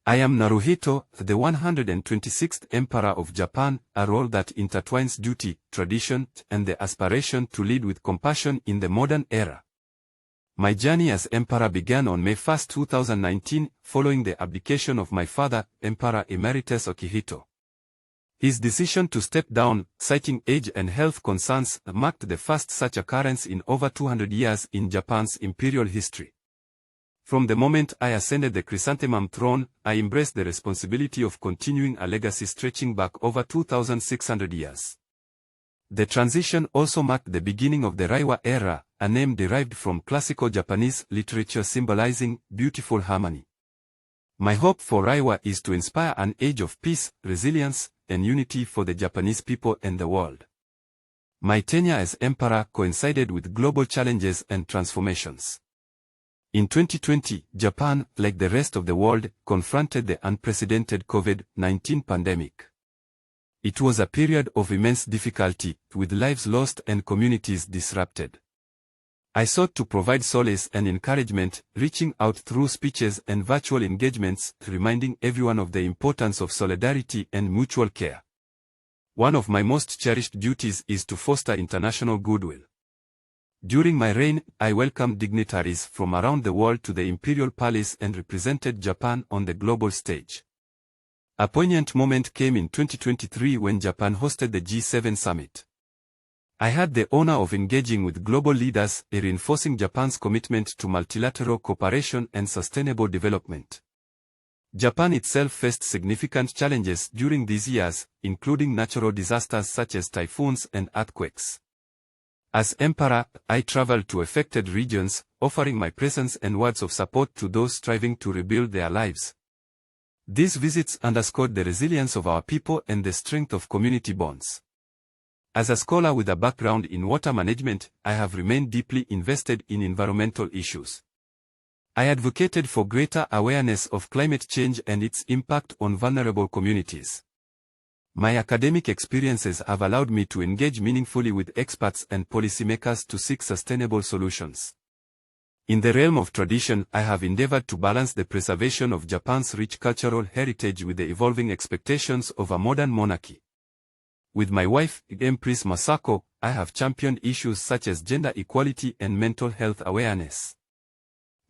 I am Naruhito, the 126th Emperor of Japan, a role that intertwines duty, tradition, and the aspiration to lead with compassion in the modern era. My journey as Emperor began on May 1, 2019, following the abdication of my father, Emperor Emeritus Akihito. His decision to step down, citing age and health concerns, marked the first such occurrence in over 200 years in Japan's imperial history. From the moment I ascended the Chrysanthemum Throne, I embraced the responsibility of continuing a legacy stretching back over 2,600 years. The transition also marked the beginning of the Reiwa Era, a name derived from classical Japanese literature symbolizing beautiful harmony. My hope for Reiwa is to inspire an age of peace, resilience, and unity for the Japanese people and the world. My tenure as emperor coincided with global challenges and transformations. In 2020, Japan, like the rest of the world, confronted the unprecedented COVID-19 pandemic. It was a period of immense difficulty, with lives lost and communities disrupted. I sought to provide solace and encouragement, reaching out through speeches and virtual engagements, reminding everyone of the importance of solidarity and mutual care. One of my most cherished duties is to foster international goodwill. During my reign, I welcomed dignitaries from around the world to the imperial palace and represented Japan on the global stage. A poignant moment came in 2023 when Japan hosted the G7 summit. I had the honor of engaging with global leaders, reinforcing Japan's commitment to multilateral cooperation and sustainable development. Japan itself faced significant challenges during these years, including natural disasters such as typhoons and earthquakes. As emperor, I traveled to affected regions, offering my presence and words of support to those striving to rebuild their lives. These visits underscored the resilience of our people and the strength of community bonds. As a scholar with a background in water management, I have remained deeply invested in environmental issues. I advocated for greater awareness of climate change and its impact on vulnerable communities. My academic experiences have allowed me to engage meaningfully with experts and policymakers to seek sustainable solutions. In the realm of tradition, I have endeavored to balance the preservation of Japan's rich cultural heritage with the evolving expectations of a modern monarchy. With my wife, Empress Masako, I have championed issues such as gender equality and mental health awareness.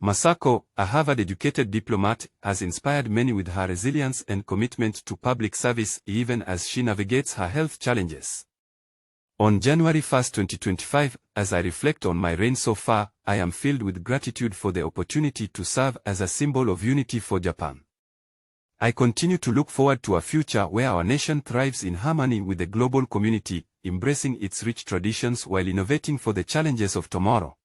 Masako, a Harvard-educated diplomat, has inspired many with her resilience and commitment to public service even as she navigates her health challenges. On January 1, 2025, as I reflect on my reign so far, I am filled with gratitude for the opportunity to serve as a symbol of unity for Japan. I continue to look forward to a future where our nation thrives in harmony with the global community, embracing its rich traditions while innovating for the challenges of tomorrow.